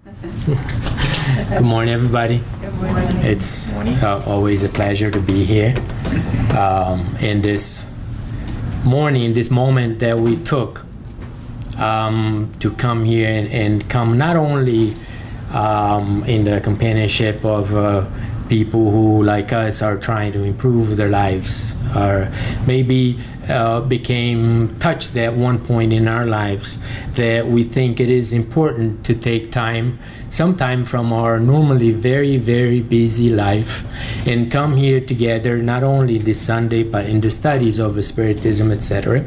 Good morning, everybody. Good morning. It's always a pleasure to be here. In this morning, this moment that we took to come here and come not only in the companionship of people who, like us, are trying to improve their lives, or maybe became touched at one point in our lives, that we think it is important to take some time from our normally very, very busy life and come here together, not only this Sunday, but in the studies of Spiritism, etc.,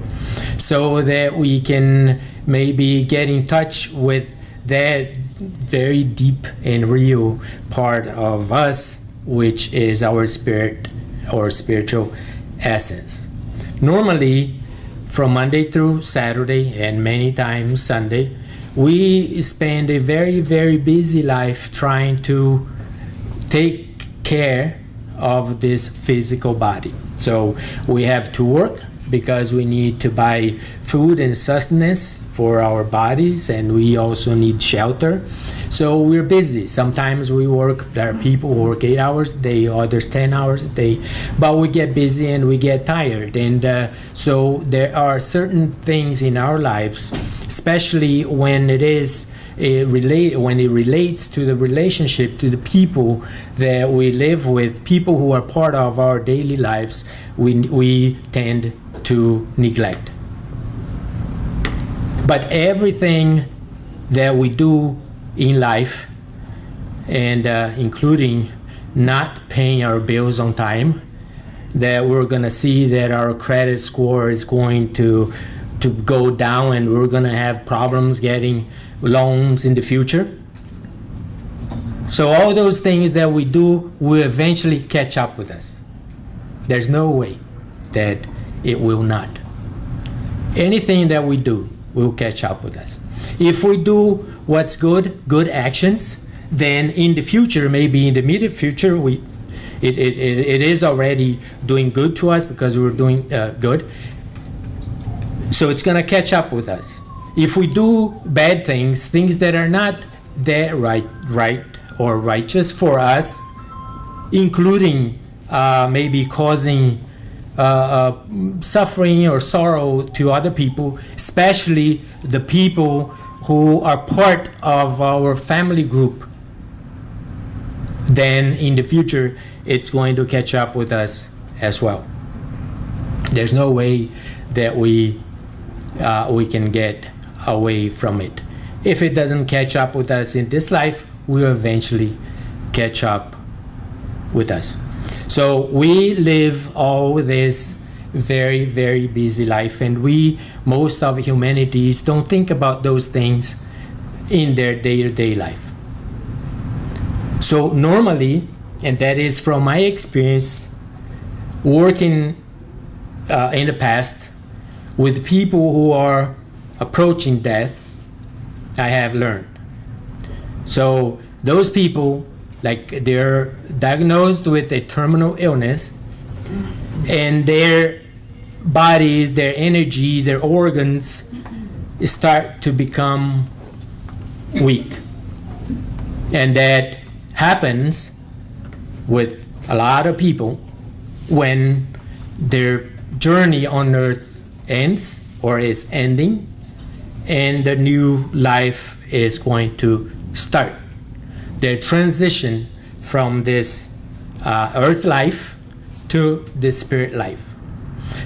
so that we can maybe get in touch with that very deep and real part of us, which is our spirit or spiritual essence. Normally, from Monday through Saturday and many times Sunday, we spend a very, very busy life trying to take care of this physical body. So we have to work because we need to buy food and sustenance for our bodies, and we also need shelter. So we're busy. Sometimes we work, there are people who work 8 hours a day, others 10 hours a day, but we get busy and we get tired. And so there are certain things in our lives, especially when it relates to the relationship to the people that we live with, people who are part of our daily lives, we tend to neglect. But everything that we do in life, and including not paying our bills on time, that we're going to see that our credit score is going to go down and we're going to have problems getting loans in the future. So all those things that we do will eventually catch up with us. There's no way that it will not. Anything that we do will catch up with us. If we do what's good actions, then in the future, maybe in the immediate future, it is already doing good to us because we're doing good. So it's going to catch up with us. If we do bad things, things that are not that right or righteous for us, including maybe causing suffering or sorrow to other people, especially the people who are part of our family group, then in the future it's going to catch up with us as well. There's no way that we can get away from it. If it doesn't catch up with us in this life, we'll eventually catch up with us. So we live all this very, very busy life, and most of humanities don't think about those things in their day-to-day life. So normally, and that is from my experience working in the past with people who are approaching death, I have learned. So those people, like, they're diagnosed with a terminal illness, and their bodies, their energy, their organs start to become weak. And that happens with a lot of people when their journey on earth ends or is ending, and the new life is going to start. Their transition from this earth life to the spirit life.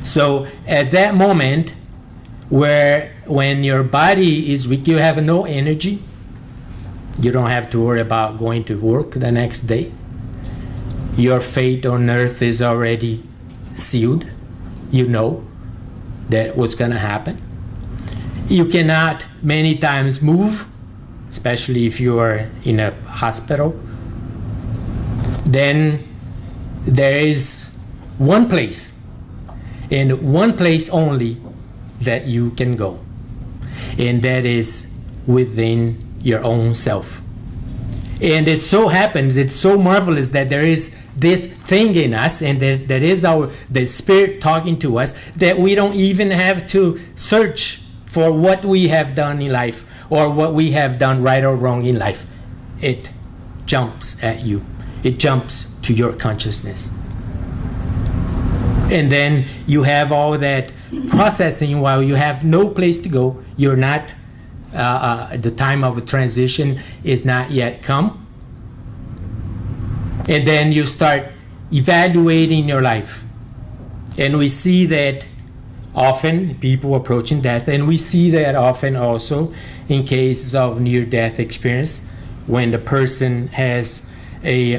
So at that moment, when your body is weak, you have no energy. You don't have to worry about going to work the next day. Your fate on earth is already sealed. You know that what's going to happen. You cannot many times move, especially if you are in a hospital. Then there is one place, and one place only, that you can go, and that is within your own self. And it so happens, it's so marvelous that there is this thing in us, and that is the spirit talking to us, that we don't even have to search for what we have done in life or what we have done right or wrong in life. it jumps at you. It jumps to your consciousness. And then you have all that processing while you have no place to go. You're not, the time of a transition is not yet come. And then you start evaluating your life. And we see that often, people approaching death, and we see that often also in cases of near-death experience, when the person has a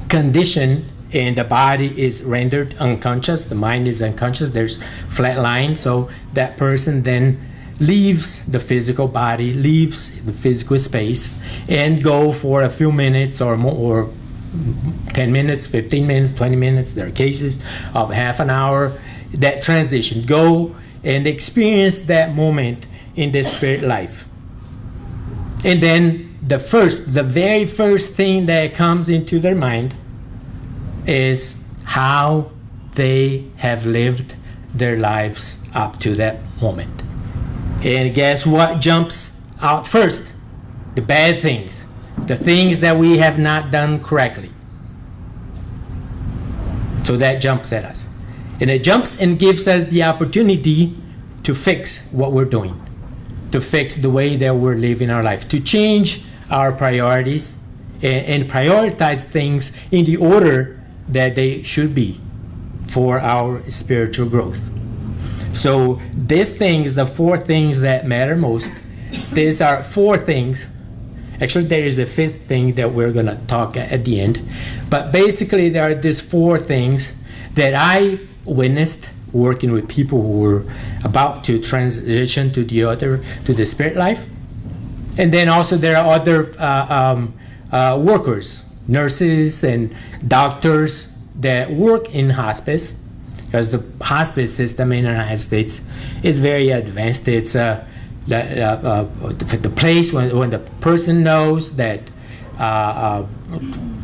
condition and the body is rendered unconscious, the mind is unconscious, there's flat line, so that person then leaves the physical body, leaves the physical space, and go for a few minutes or more, or 10 minutes, 15 minutes, 20 minutes, there are cases of half an hour, that transition. Go and experience that moment in the spirit life. And then the very first thing that comes into their mind is how they have lived their lives up to that moment. And guess what jumps out first? The bad things, the things that we have not done correctly. So that jumps at us. And it jumps and gives us the opportunity to fix what we're doing, to fix the way that we're living our life, to change our priorities and prioritize things in the order that they should be for our spiritual growth. So these things, the 4 things that matter most, these are 4 things. Actually, there is a 5th thing that we're going to talk at the end. But basically, there are these 4 things that I witnessed working with people who were about to transition to the spirit life. And then also there are other workers, nurses and doctors that work in hospice, because the hospice system in the United States is very advanced. It's the place when the person knows that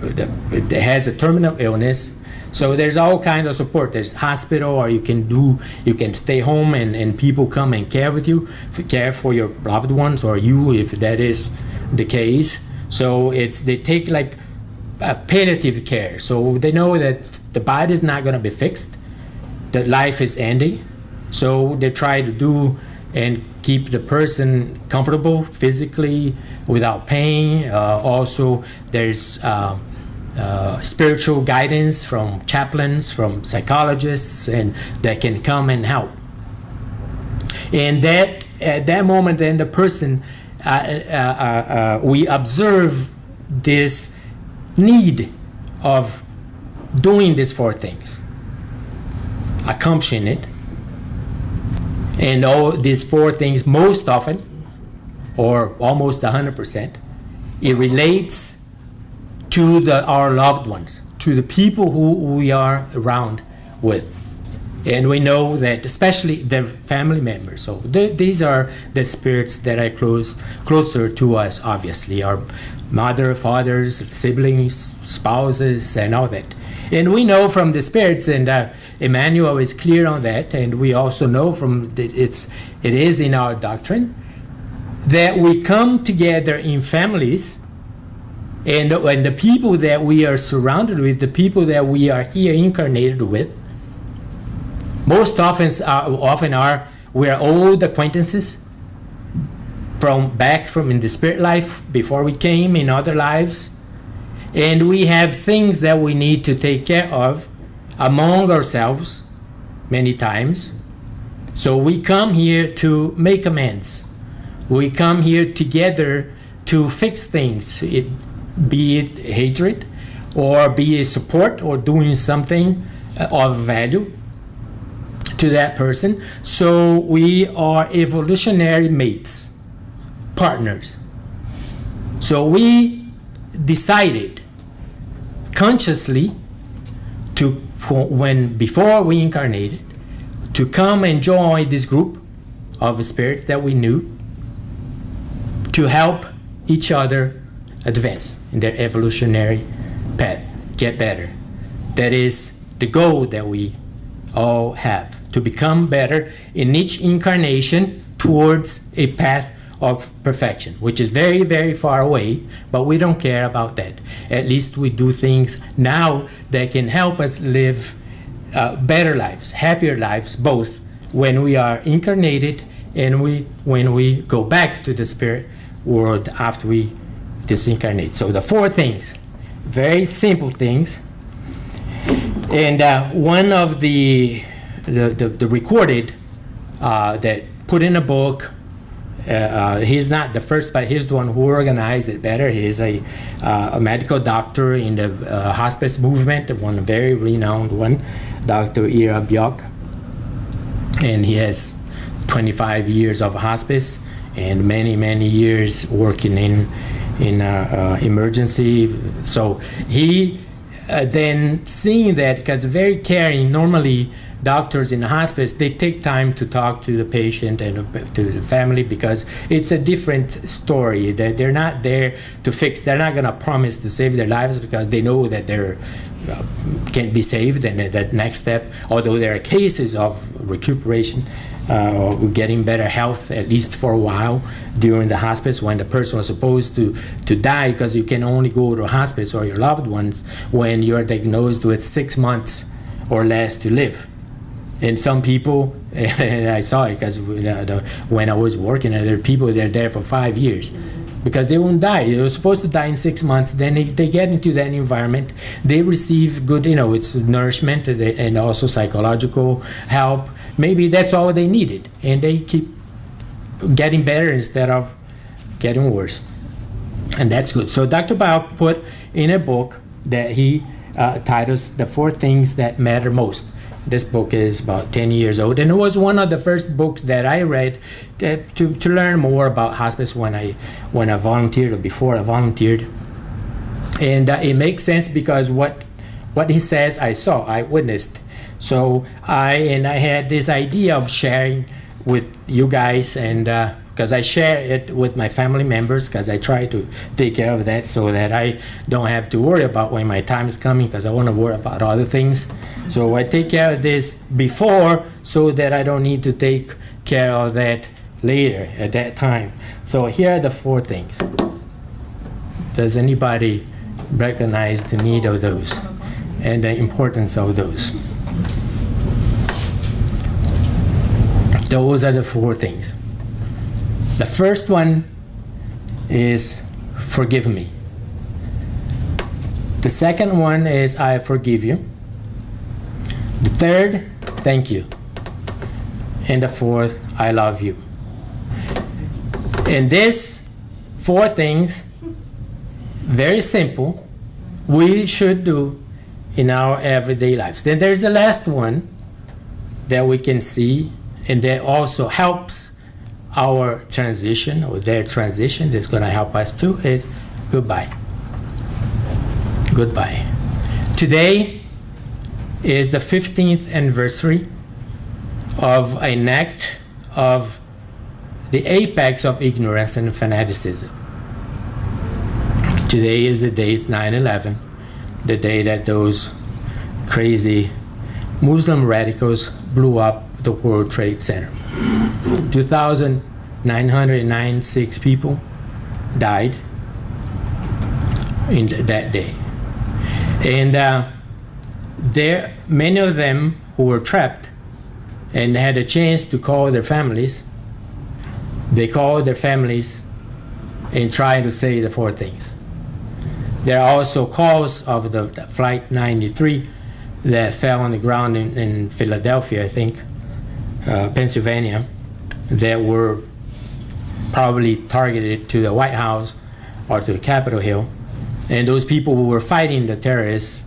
it has a terminal illness. So there's all kinds of support. There's hospital, or you can stay home and people come and care for your loved ones, or you, if that is the case. So they take like a palliative care. So they know that the body is not going to be fixed, that life is ending. So they try to do and keep the person comfortable physically without pain. Also, there's spiritual guidance from chaplains, from psychologists, and that can come and help. And that at that moment, then the person, we observe this need of doing these 4 things, accomplishing it. And all these 4 things, most often, or almost 100%, it relates to our loved ones, to the people who we are around with. And we know that especially their family members. So these are the spirits that are closer to us, obviously, our mother, fathers, siblings, spouses, and all that. And we know from the spirits, and Emmanuel is clear on that, and we also know from it is in our doctrine, that we come together in families, and the people that we are surrounded with, the people that we are here incarnated with, most often we are old acquaintances from in the spirit life before we came in other lives. And we have things that we need to take care of among ourselves many times. So we come here to make amends. We come here together to fix things, be it hatred, or be it support, or doing something of value to that person. So we are evolutionary mates, partners. So we decided consciously before we incarnated, to come and join this group of spirits that we knew, to help each other advance in their evolutionary path, get better. That is the goal that we all have, to become better in each incarnation towards a path of perfection, which is very, very far away, but we don't care about that. At least we do things now that can help us live better lives, happier lives, both when we are incarnated and when we go back to the spirit world after we disincarnate. So the 4 things, very simple things. And one of the recorded that put in a book, he's not the first, but he's the one who organized it better. He's a medical doctor in the hospice movement, one very renowned one, Dr. Ira Bjork. And he has 25 years of hospice and many, many years working in emergency. So he then seeing that, because very caring, normally doctors in the hospice, they take time to talk to the patient and to the family, because it's a different story. They're not there to fix, they're not going to promise to save their lives, because they know that they're can't be saved, and that next step, although there are cases of recuperation or getting better health, at least for a while during the hospice, when the person was supposed to die, because you can only go to a hospice or your loved ones when you're diagnosed with 6 months or less to live. And some people, and I saw it because when I was working, there are people that are there for 5 years because they won't die. They were supposed to die in 6 months. Then they get into that environment. They receive good, it's nourishment and also psychological help. Maybe that's all they needed. And they keep getting better instead of getting worse. And that's good. So Dr. Bao put in a book that he titles The 4 Things That Matter Most. This book is about 10 years old, and it was one of the first books that I read to learn more about hospice when I volunteered, or before I volunteered. And it makes sense because what he says I saw, I witnessed. So I had this idea of sharing with you guys, and because I share it with my family members, because I try to take care of that so that I don't have to worry about when my time is coming, because I want to worry about other things. So I take care of this before so that I don't need to take care of that later at that time. So here are the 4 things. Does anybody recognize the need of those and the importance of those? Those are the 4 things. The first one is forgive me. The second one is I forgive you. The third, thank you. And the 4th, I love you. And these 4 things, very simple, we should do in our everyday lives. Then there's the last one that we can see, and that also helps our transition, or their transition, that's going to help us too, is goodbye. Goodbye. Today is the 15th anniversary of an act of the apex of ignorance and fanaticism. Today is the day, it's 9/11, the day that those crazy Muslim radicals blew up the World Trade Center. 2,996 people died in that day. And there, many of them who were trapped and had a chance to call their families, they called their families and tried to say the 4 things. There are also calls of the Flight 93 that fell on the ground in Philadelphia, I think, Pennsylvania, that were probably targeted to the White House or to the Capitol Hill. And those people who were fighting the terrorists,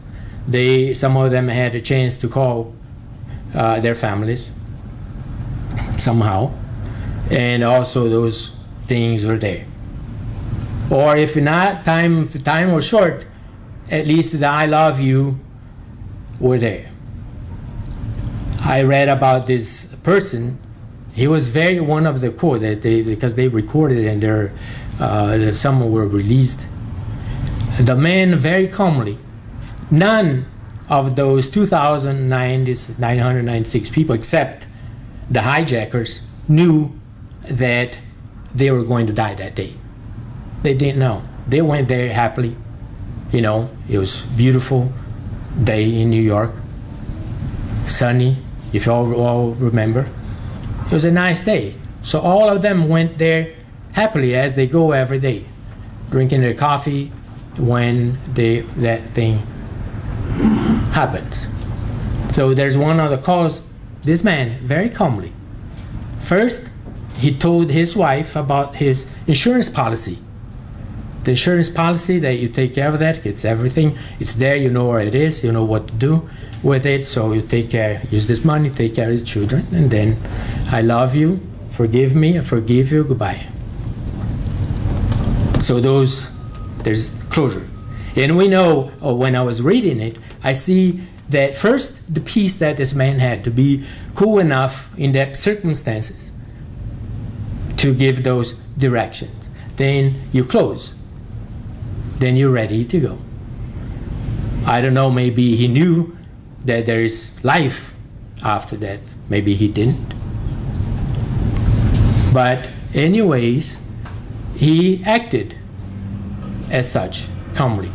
some of them had a chance to call their families somehow, and also those things were there. Or if not, if time was short, at least the I love you were there. I read about this person. He was one of the quote that because they recorded it and some were released. The man very calmly, none of those 2,996 people except the hijackers knew that they were going to die that day. They didn't know. They went there happily. You know, it was beautiful day in New York, sunny, if you all remember. It was a nice day. So all of them went there happily, as they go every day, drinking their coffee when that thing happens. So there's one other cause. This man, very calmly, first he told his wife about his insurance policy. The insurance policy, that you take care of that, it's everything. It's there, you know where it is, you know what to do with it, so you take care, use this money, take care of the children, and then I love you, forgive me, I forgive you, goodbye. So there's closure. And we know, when I was reading it, I see that first, the peace that this man had to be cool enough in that circumstances to give those directions. Then you close. Then you're ready to go. I don't know, maybe he knew that there is life after death. Maybe he didn't. But anyways, he acted as such, calmly,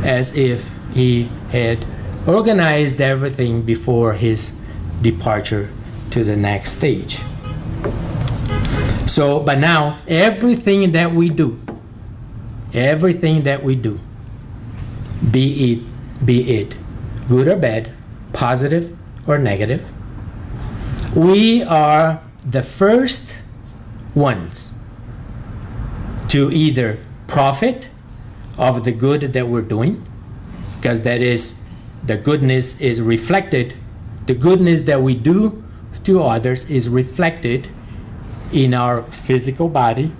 as if he had organized everything before his departure to the next stage. So, but now, everything that we do, be it good or bad, positive or negative, we are the first ones to either profit of the good that we're doing, because that is, the goodness is reflected, the goodness that we do to others is reflected in our physical body,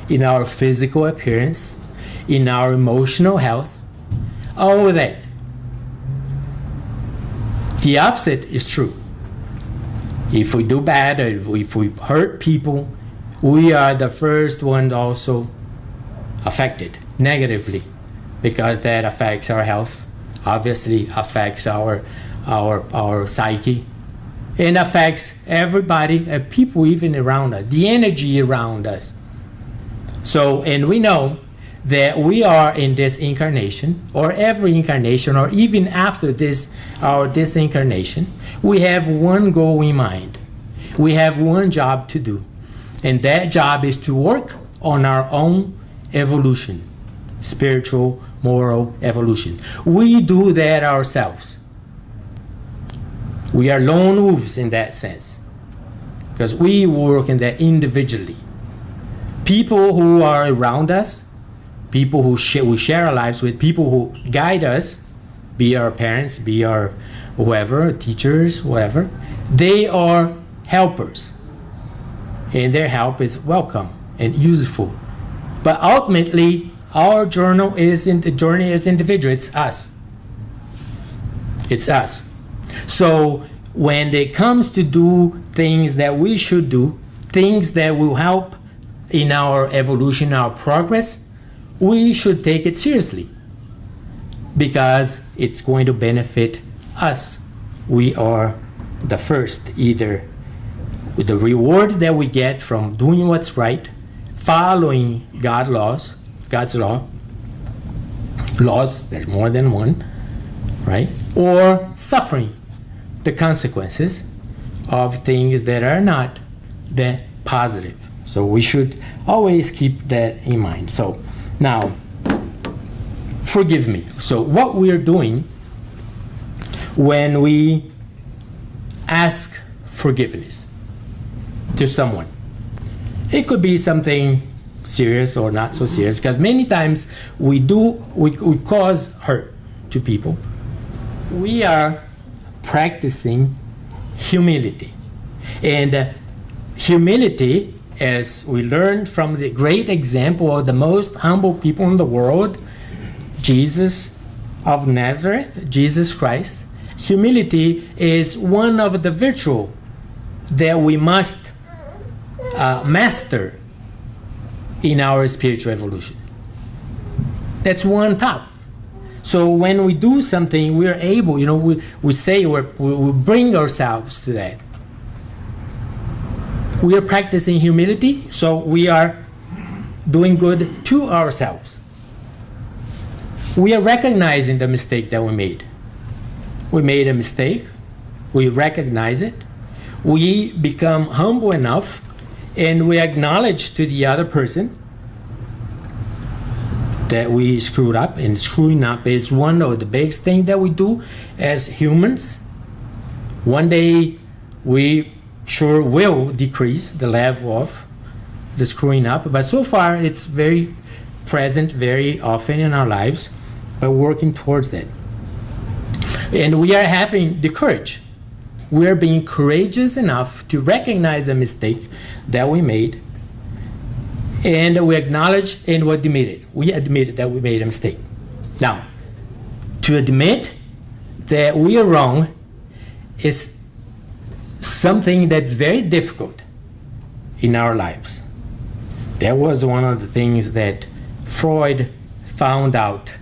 in our physical appearance, in our emotional health, all of that. The opposite is true. If we do bad, or if we hurt people, we are the first ones also affected negatively, because that affects our health, obviously affects our psyche, and affects everybody, people even around us, the energy around us. So, and we know that we are in this incarnation, or every incarnation, or even after this, this incarnation, we have one goal in mind. We have one job to do. And that job is to work on our own evolution, spiritual, moral evolution. We do that ourselves. We are lone wolves in that sense, because we work in that individually. People who are around us, people who we share our lives with, people who guide us, be our parents, be our whoever, teachers, whatever, they are helpers. And their help is welcome and useful. But ultimately, our journey is individual. It's us. It's us. So when it comes to do things that we should do, things that will help in our evolution, our progress, we should take it seriously, because it's going to benefit us. We are the first, either with the reward that we get from doing what's right, following God's laws, there's more than one, right? Or suffering the consequences of things that are not that positive. So we should always keep that in mind. So now, forgive me. So what we're doing when we ask forgiveness to someone, it could be something serious or not so serious, because many times we cause hurt to people. We are practicing humility. And humility, as we learned from the great example of the most humble people in the world, Jesus of Nazareth, Jesus Christ, humility is one of the virtues that we must master in our spiritual evolution. That's one top. So when we do something, we're able, we say we bring ourselves to that. We are practicing humility, so we are doing good to ourselves. We are recognizing the mistake that we made. We made a mistake. We recognize it. We become humble enough and we acknowledge to the other person that we screwed up, and screwing up is one of the biggest things that we do as humans. One day we sure will decrease the level of the screwing up, but so far it's very present very often in our lives, but working towards that. And we are having the courage. We are being courageous enough to recognize a mistake that we made, and we acknowledge and we admit it. We admit that we made a mistake. Now, to admit that we are wrong is something that's very difficult in our lives. That was one of the things that Freud found out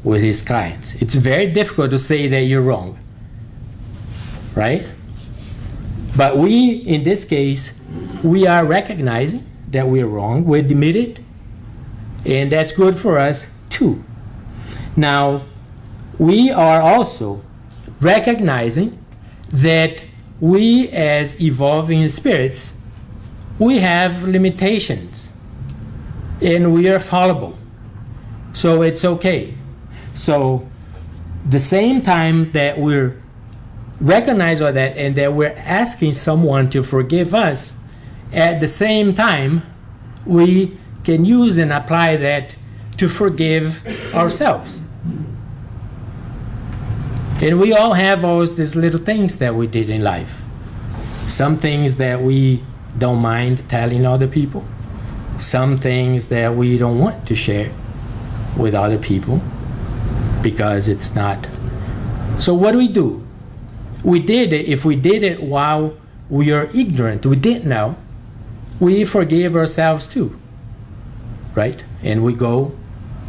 with his clients. It's very difficult to say that you're wrong, right? But we, in this case, we are recognizing that we are wrong. We admit it, and that's good for us too. Now, we are also recognizing that we as evolving spirits, we have limitations, and we are fallible. So it's okay. So the same time that we're recognize all that and that we're asking someone to forgive us, at the same time we can use and apply that to forgive ourselves. And we all have all these little things that we did in life. Some things that we don't mind telling other people. Some things that we don't want to share with other people because it's not. So what do? We did it. If we did it while we are ignorant, we didn't know, we forgive ourselves too, right? And we go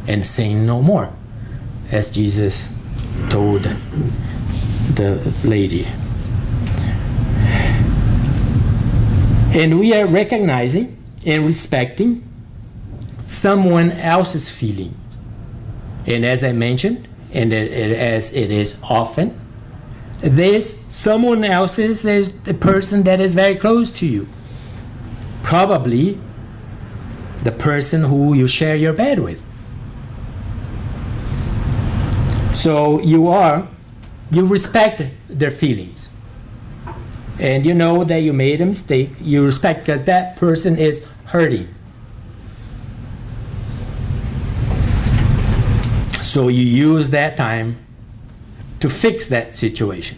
and sin no more, as Jesus told the lady. And we are recognizing and respecting someone else's feelings. And as I mentioned, and as it is often, this someone else's is the person that is very close to you. Probably the person who you share your bed with. So you respect their feelings. And you know that you made a mistake. You respect because that person is hurting. So you use that time to fix that situation.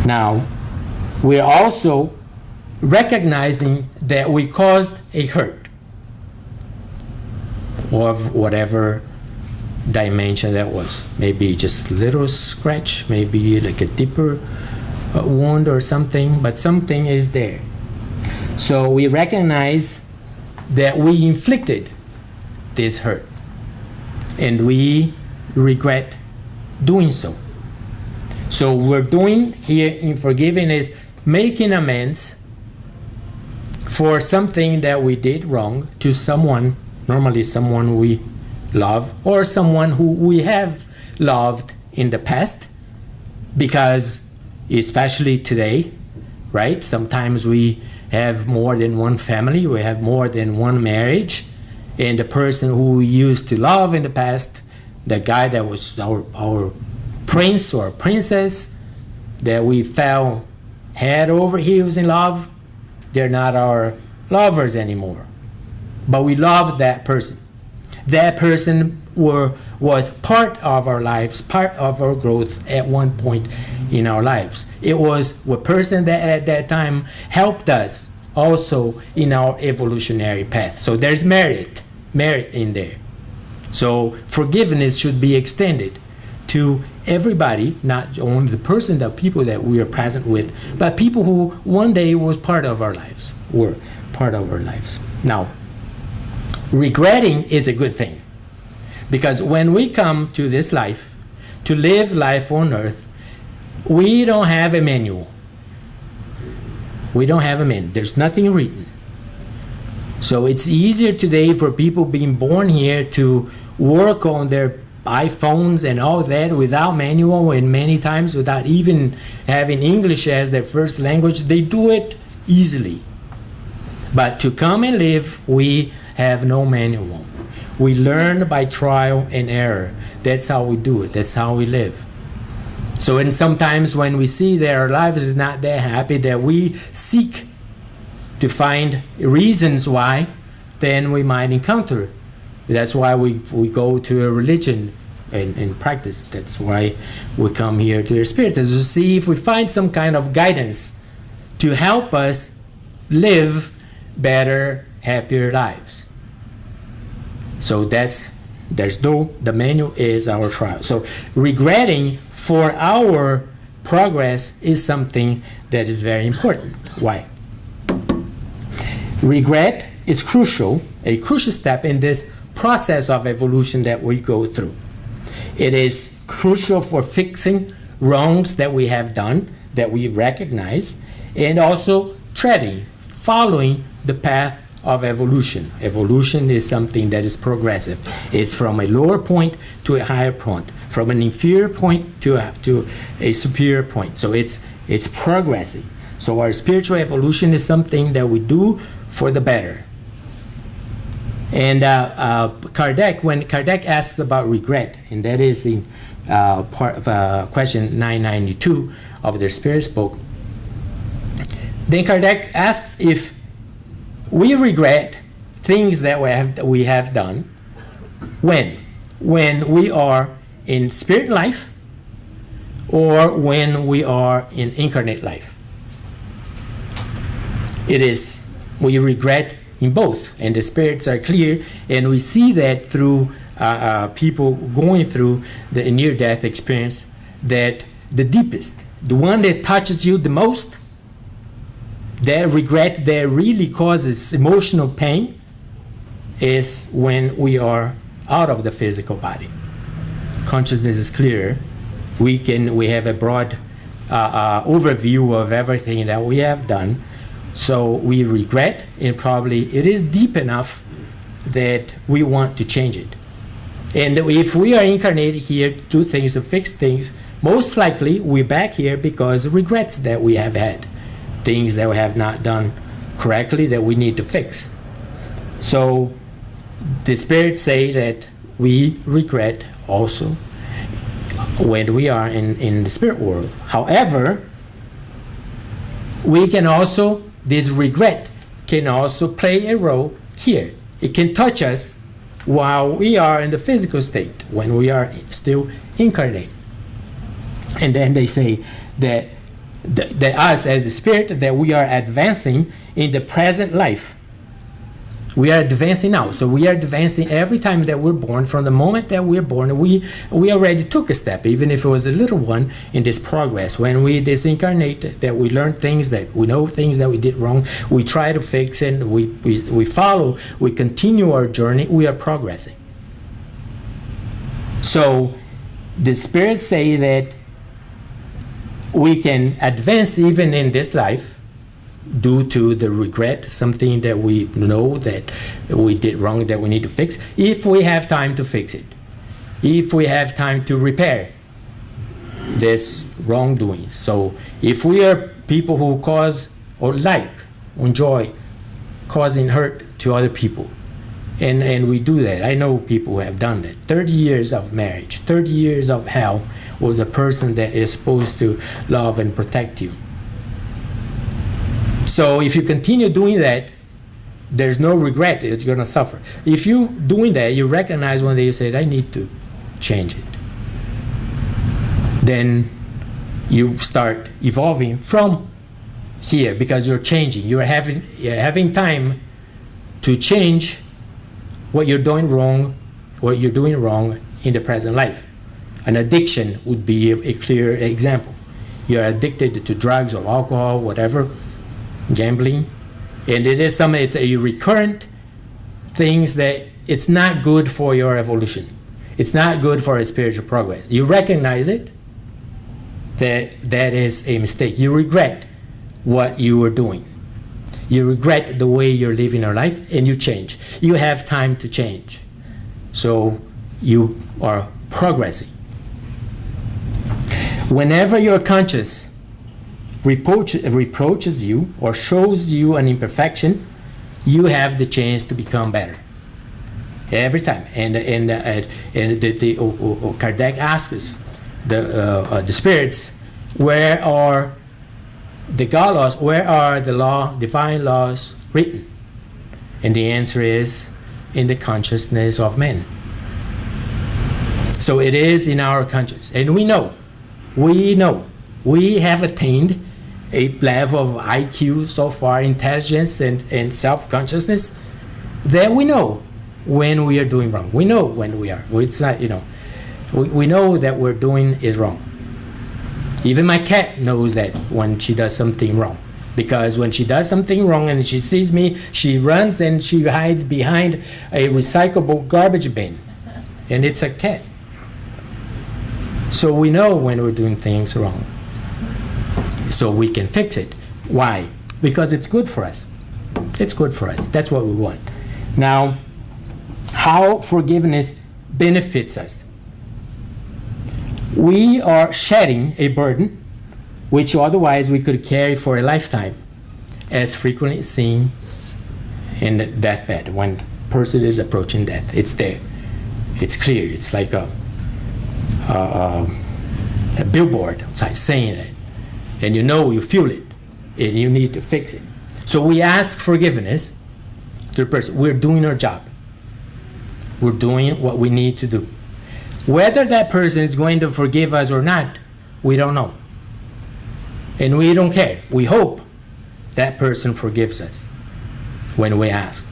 Now, we're also recognizing that we caused a hurt of whatever dimension that was. Maybe just a little scratch, maybe like a deeper wound or something, but something is there. So we recognize that we inflicted this hurt, and we regret doing so. So we're doing here in forgiving is making amends for something that we did wrong to someone, normally someone we love, or someone who we have loved in the past, because especially today, right? Sometimes we have more than one family, we have more than one marriage, and the person who we used to love in the past, the guy that was our prince or princess, that we fell head over heels in love, they're not our lovers anymore. But we loved that person. That person was part of our lives, part of our growth at one point in our lives. It was a person that at that time helped us also in our evolutionary path. So there's merit in there. So forgiveness should be extended to everybody, not only the person, the people that we are present with, but people who one day was part of our lives, were part of our lives. Now, regretting is a good thing, because when we come to this life, to live life on earth, we don't have a manual. We don't have them in. There's nothing written. So it's easier today for people being born here to work on their iPhones and all that without manual, and many times without even having English as their first language. They do it easily. But to come and live, we have no manual. We learn by trial and error. That's how we do it. That's how we live. So, and sometimes when we see that our life is not that happy, that we seek to find reasons why, then we might encounter it. That's why we go to a religion and practice. That's why we come here to the Spirit, is to see if we find some kind of guidance to help us live better, happier lives. So the manual is our trial. So regretting for our progress is something that is very important. Why? Regret is a crucial step in this process of evolution that we go through. It is crucial for fixing wrongs that we have done, that we recognize, and also following the path of evolution. Evolution is something that is progressive. It's from a lower point to a higher point, from an inferior point to a superior point. So it's progressing. So our spiritual evolution is something that we do for the better. And Kardec, when Kardec asks about regret, and that is in part of question 992 of the Spirit's book, then Kardec asks if we regret things that we have done when we are in spirit life or when we are in incarnate life. We regret in both, and the spirits are clear, and we see that through people going through the near-death experience, that the deepest, the one that touches you the most, that regret that really causes emotional pain, is when we are out of the physical body. Consciousness is clear. We have a broad overview of everything that we have done. So we regret, and probably it is deep enough that we want to change it. And if we are incarnated here to do things, to fix things, most likely we're back here because of regrets that we have had, things that we have not done correctly that we need to fix. So the spirits say that we regret also when we are in the spirit world. However, we can also, this regret can also play a role here. It can touch us while we are in the physical state, when we are still incarnate. And then they say that us as a spirit, that we are advancing in the present life. We are advancing now. So we are advancing every time that we're born. From the moment that we're born, we already took a step, even if it was a little one, in this progress. When we disincarnate, that we learn things, that we know things that we did wrong, we try to fix it, we follow, we continue our journey, we are progressing. So the spirits say that we can advance even in this life due to the regret, something that we know that we did wrong that we need to fix, if we have time to fix it, if we have time to repair this wrongdoing. So if we are people who cause or enjoy causing hurt to other people, and we do that. I know people who have done that. 30 years of marriage, 30 years of hell with the person that is supposed to love and protect you. So if you continue doing that, there's no regret that you're going to suffer. If you doing that, you recognize one day you say, I need to change it. Then you start evolving from here because you're changing. You're having time to change what you're doing wrong in the present life. An addiction would be a clear example. You're addicted to drugs or alcohol, whatever, gambling, and it's a recurrent things that it's not good for your evolution. It's not good for a spiritual progress. You recognize it, that is a mistake. You regret what you were doing. You regret the way you're living your life, and you change. You have time to change. So you are progressing. Whenever your conscience reproaches you or shows you an imperfection, you have the chance to become better. Every time. And Kardec asks us, the spirits, where are the God laws, where are the divine laws written? And the answer is in the consciousness of men. So it is in our conscience. And we know, we have attained a level of IQ so far, intelligence and self-consciousness, that we know when we are doing wrong. We know when we are. It's not, we know that we're doing is wrong. Even my cat knows that when she does something wrong. Because when she does something wrong and she sees me, she runs and she hides behind a recyclable garbage bin. And it's a cat. So we know when we're doing things wrong. So we can fix it. Why? Because it's good for us. It's good for us. That's what we want. Now, how forgiveness benefits us. We are shedding a burden which otherwise we could carry for a lifetime, as frequently seen in the deathbed when a person is approaching death. It's there. It's clear. It's like a billboard outside saying it. And you feel it, and you need to fix it. So we ask forgiveness to the person. We're doing our job. We're doing what we need to do. Whether that person is going to forgive us or not, we don't know. And we don't care. We hope that person forgives us when we ask.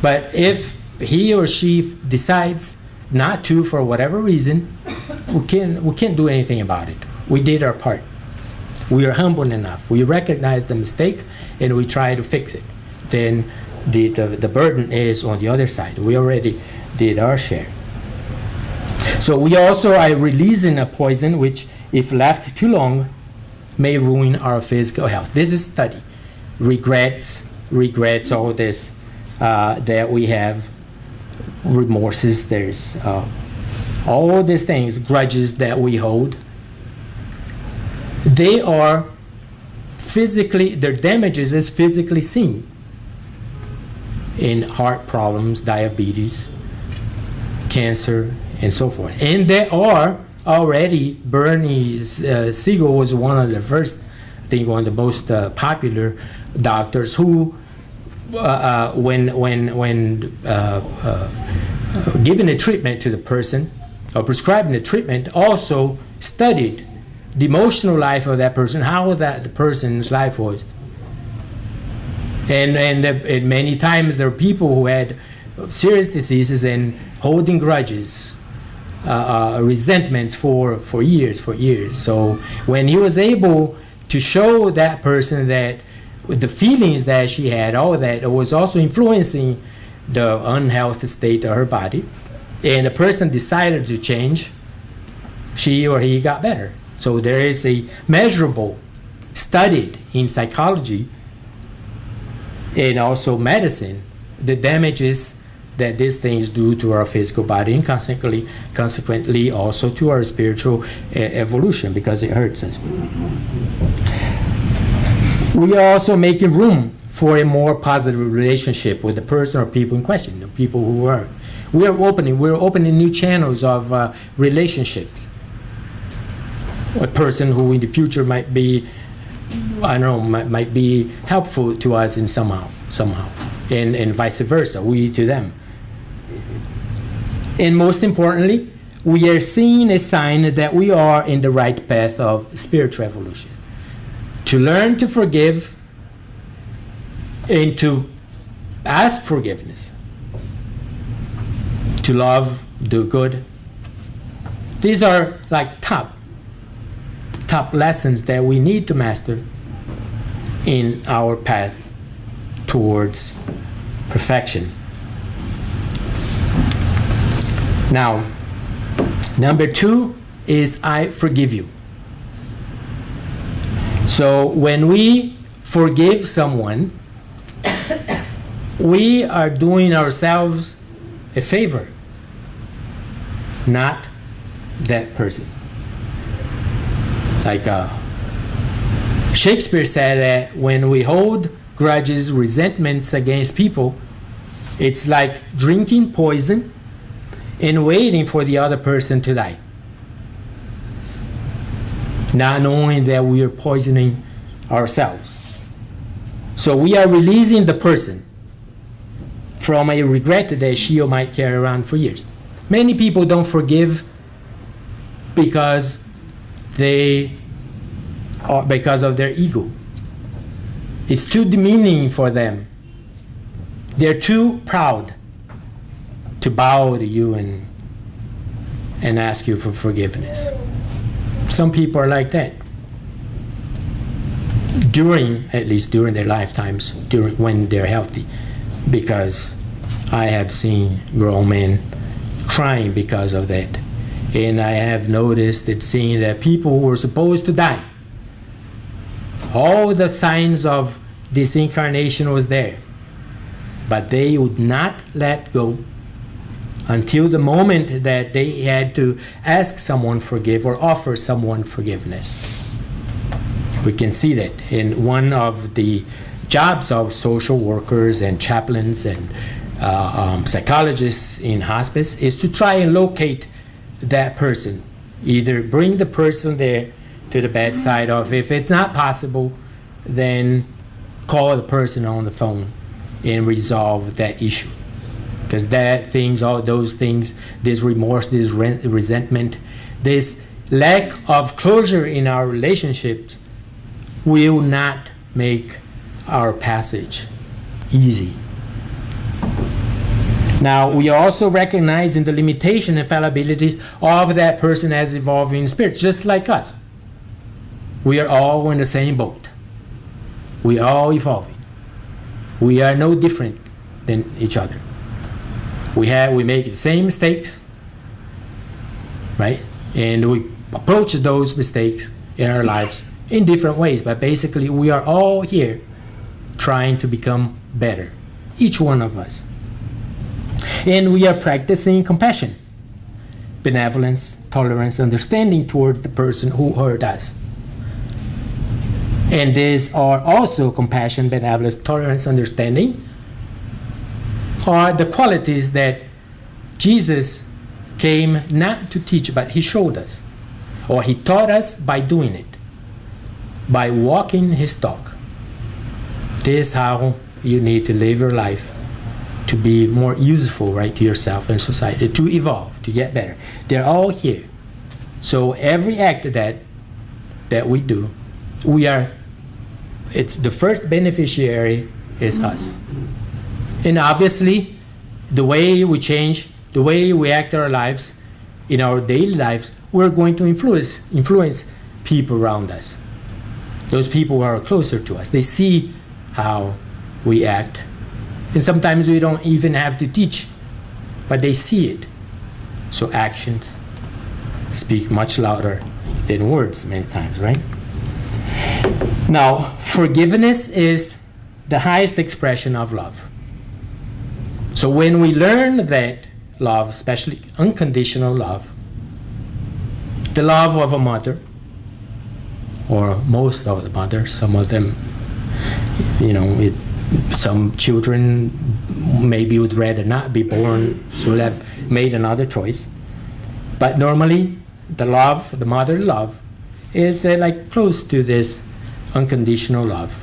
But if he or she decides not to for whatever reason, we can't do anything about it. We did our part. We are humble enough. We recognize the mistake and we try to fix it. Then the burden is on the other side. We already did our share. So we also are releasing a poison which, if left too long, may ruin our physical health. This is study. Regrets, all this that we have, remorses, there's all these things, grudges that we hold. They are physically, their damages is physically seen in heart problems, diabetes, cancer, and so forth. And there are already, Bernie Siegel was one of the first, I think one of the most popular doctors who, when giving a treatment to the person, or prescribing the treatment, also studied the emotional life of that person, how the person's life was. And many times there are people who had serious diseases and holding grudges, resentments for years. So when he was able to show that person that the feelings that she had, all that, it was also influencing the unhealthy state of her body, and the person decided to change, she or he got better. So there is a measurable, studied in psychology and also medicine, the damages that these things do to our physical body, and consequently also to our spiritual evolution, because it hurts us. We are also making room for a more positive relationship with the person or people in question, the people who are. We're opening new channels of relationships. A person who in the future might be, I don't know, might be helpful to us in somehow, and vice versa, we to them. And most importantly, we are seeing a sign that we are in the right path of spiritual evolution. To learn to forgive and to ask forgiveness, to love, do good. These are like top lessons that we need to master in our path towards perfection. Now, number 2 is I forgive you. So when we forgive someone, we are doing ourselves a favor, not that person. Like Shakespeare said that when we hold grudges, resentments against people, it's like drinking poison and waiting for the other person to die, not knowing that we are poisoning ourselves. So we are releasing the person from a regret that she or might carry around for years. Many people don't forgive because of their ego. It's too demeaning for them. They're too proud to bow to you and ask you for forgiveness. Some people are like that. At least during their lifetimes, when they're healthy. Because I have seen grown men crying because of that. And I have noticed and seen that people who were supposed to die, all the signs of disincarnation was there, but they would not let go until the moment that they had to ask someone forgive or offer someone forgiveness. We can see that in one of the jobs of social workers and chaplains and psychologists in hospice is to try and locate that person. Either bring the person there to the bedside, or if it's not possible, then call the person on the phone and resolve that issue. Because all those things, this remorse, this resentment, this lack of closure in our relationships will not make our passage easy. Now, we are also recognizing the limitation and fallibilities of that person as evolving spirit, just like us. We are all in the same boat. We are all evolving. We are no different than each other. We make the same mistakes, right? And we approach those mistakes in our lives in different ways, but basically we are all here trying to become better, each one of us. And we are practicing compassion, benevolence, tolerance, understanding towards the person who hurt us. And these are also compassion, benevolence, tolerance, understanding, are the qualities that Jesus came not to teach, but he showed us, or he taught us by doing it, by walking his talk. This is how you need to live your life to be more useful, right, to yourself and society, to evolve, to get better. They're all here. So every act that we do, it's the first beneficiary is us. And obviously, the way we change, the way we act our lives, in our daily lives, we're going to influence people around us. Those people who are closer to us. They see how we act. And sometimes we don't even have to teach, but they see it. So actions speak much louder than words many times, right? Now, forgiveness is the highest expression of love. So when we learn that love, especially unconditional love, the love of a mother, or most of the mothers, some of them, some children maybe would rather not be born, should have made another choice. But normally, the mother love, is like close to this unconditional love.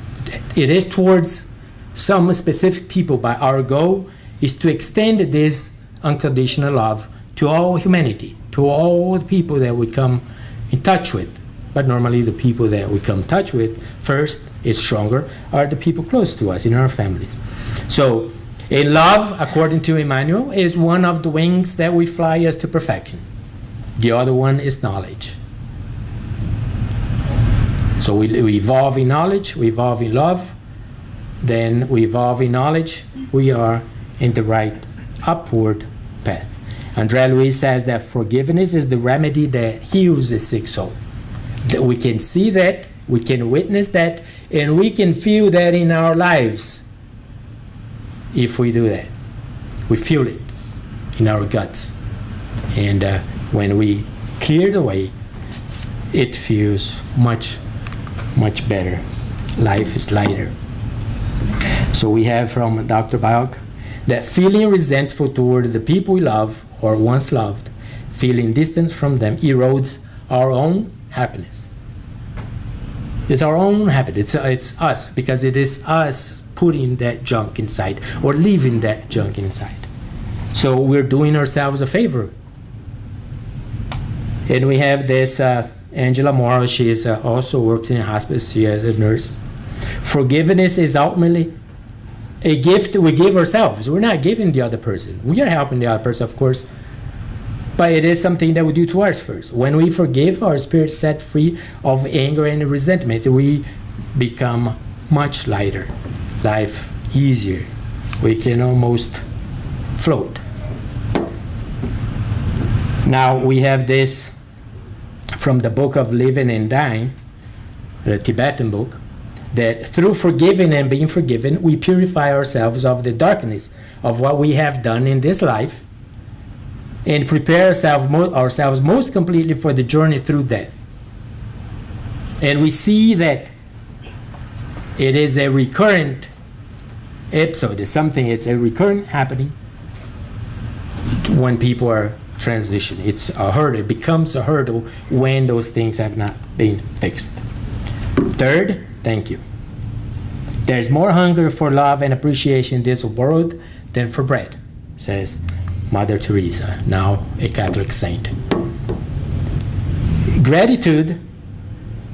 It is towards some specific people, but our goal is to extend this unconditional love to all humanity, to all the people that we come in touch with. But normally the people that we come in touch with first is stronger are the people close to us in our families. So in love, according to Emmanuel, is one of the wings that we fly us to perfection. The other one is knowledge. So we evolve in knowledge, we evolve in love, then we evolve in knowledge, we are in the right upward path. André Luiz says that forgiveness is the remedy that heals a sick soul. That we can see that, we can witness that, and we can feel that in our lives if we do that. We feel it in our guts. And when we clear the way, it feels much, much better. Life is lighter. So we have from Dr. Bayok that feeling resentful toward the people we love or once loved, feeling distance from them erodes our own happiness. It's our own happiness. It's us, because it is us putting that junk inside or leaving that junk inside. So we're doing ourselves a favor. And we have this Angela Morrow. She is also works in a hospice. She is a nurse. Forgiveness is ultimately a gift we give ourselves. We're not giving the other person. We are helping the other person, of course, but it is something that we do to us first. When we forgive, our spirit set free of anger and resentment. We become much lighter, life easier. We can almost float. Now we have this from the book of Living and Dying, the Tibetan book, that through forgiving and being forgiven, we purify ourselves of the darkness of what we have done in this life and prepare ourselves most completely for the journey through death. And we see that it is a recurrent episode. It's a recurrent happening when people are transitioning. It's a hurdle. It becomes a hurdle when those things have not been fixed. Third, thank you. There's more hunger for love and appreciation in this world than for bread, says Mother Teresa, now a Catholic saint. Gratitude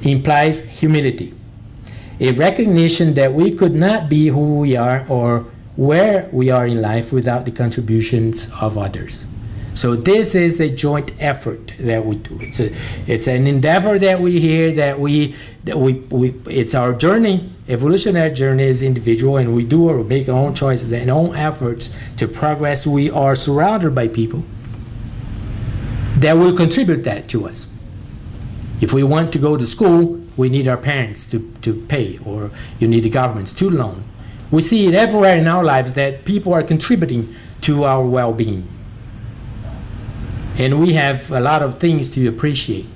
implies humility, a recognition that we could not be who we are or where we are in life without the contributions of others. So this is a joint effort that we do. It's an endeavor that we hear, that we it's our journey. Evolutionary journey is individual, and we do or make our own choices and own efforts to progress. We are surrounded by people that will contribute that to us. If we want to go to school, we need our parents to pay, or you need the government's to loan. We see it everywhere in our lives that people are contributing to our well-being. And we have a lot of things to appreciate.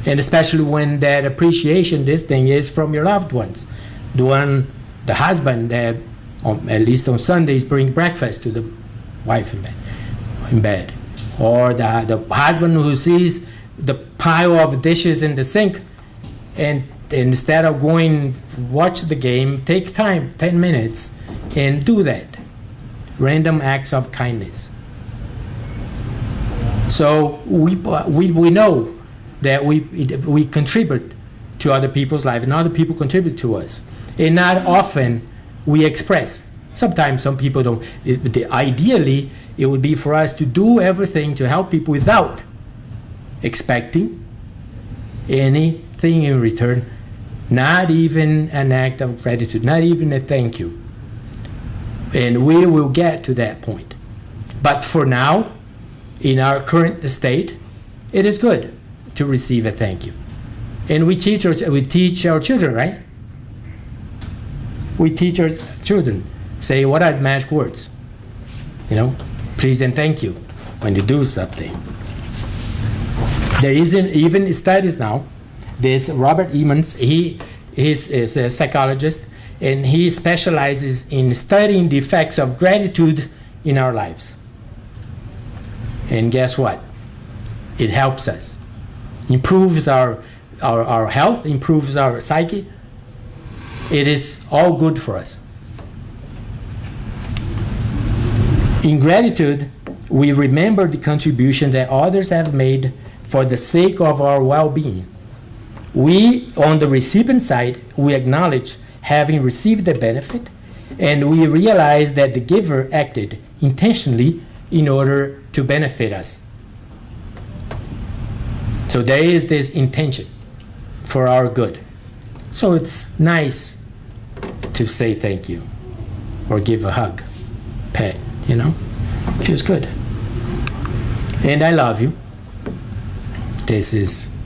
And especially when that appreciation, this thing, is from your loved ones. The husband that, at least on Sundays, bring breakfast to the wife in bed. Or the husband who sees the pile of dishes in the sink, and instead of going watch the game, take time, 10 minutes, and do that. Random acts of kindness. So we know that we contribute to other people's life, and other people contribute to us. And not often we express. Sometimes some people don't. Ideally, it would be for us to do everything to help people without expecting anything in return, not even an act of gratitude, not even a thank you. And we will get to that point. But for now, in our current state, it is good to receive a thank you. And we teach our children, right? We teach our children, say, what are the magic words? Please and thank you when you do something. There isn't even studies now. There's Robert Emmons, he is a psychologist, and he specializes in studying the effects of gratitude in our lives. And guess what? It helps us. Improves our health, improves our psyche. It is all good for us. In gratitude, we remember the contribution that others have made for the sake of our well-being. We, on the recipient side, we acknowledge having received the benefit, and we realize that the giver acted intentionally in order to benefit us. So there is this intention for our good. So it's nice to say thank you or give a hug, pet, feels good. And I love you. This is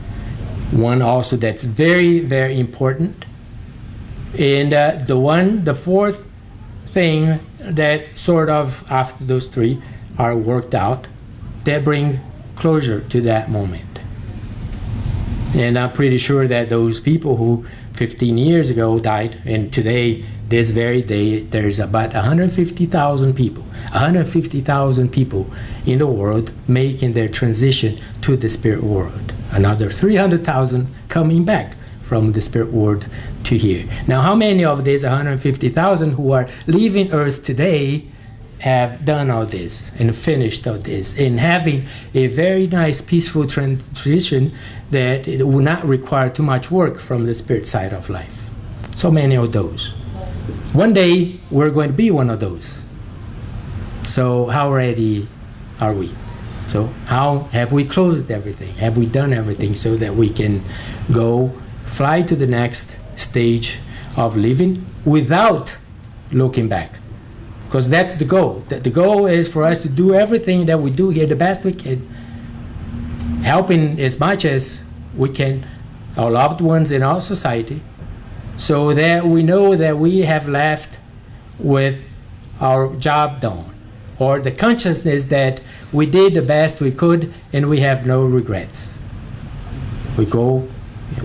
one also that's very, very important. And the fourth thing that sort of after those three are worked out, that bring closure to that moment. And I'm pretty sure that those people who 15 years ago died, and today, this very day, there's about 150,000 people in the world making their transition to the spirit world. Another 300,000 coming back from the spirit world to here. Now, how many of these 150,000 who are leaving Earth today have done all this and finished all this and having a very nice, peaceful transition that it will not require too much work from the spirit side of life? So many of those. One day, we're going to be one of those. So how ready are we? So how have we closed everything? Have we done everything so that we can go fly to the next stage of living without looking back? Because that's the goal. The goal is for us to do everything that we do here the best we can, helping as much as we can our loved ones in our society, so that we know that we have left with our job done, or the consciousness that we did the best we could and we have no regrets. We go,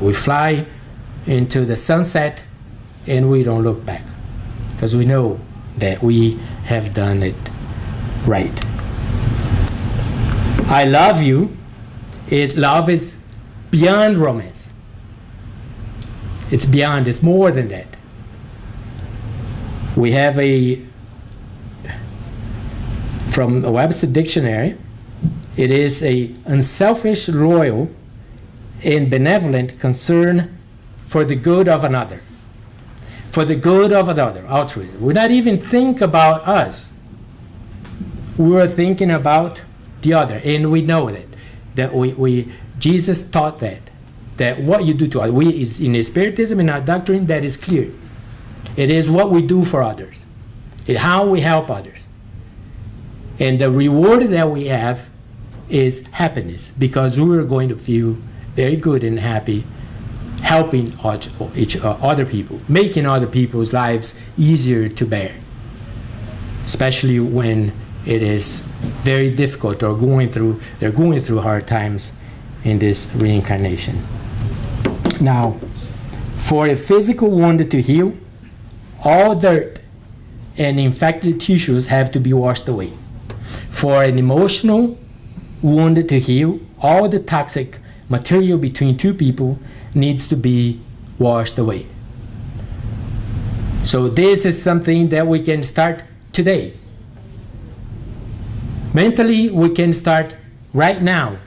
we fly into the sunset and we don't look back, because we know that we have done it right. I love you. Love is beyond romance. It's beyond, it's more than that. We have from the Webster Dictionary, it is a unselfish, loyal, and benevolent concern for the good of another. For the good of another, altruism. We not even think about us. We are thinking about the other, and we know that Jesus taught that what you do to others, in Spiritism, in our doctrine, that is clear. It is what we do for others. It's how we help others. And the reward that we have is happiness, because we are going to feel very good and happy helping other people, making other people's lives easier to bear, especially when it is very difficult or they're going through hard times in this reincarnation. Now, for a physical wound to heal, all dirt and infected tissues have to be washed away. For an emotional wound to heal, all the toxic material between two people needs to be washed away. So this is something that we can start today. Mentally, we can start right now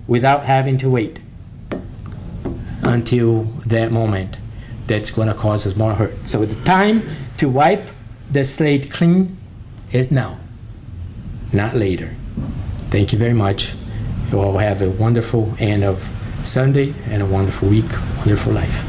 without having to wait until that moment that's going to cause us more hurt. So the time to wipe the slate clean is now, not later. Thank you very much. You all have a wonderful end of Sunday and a wonderful week, wonderful life.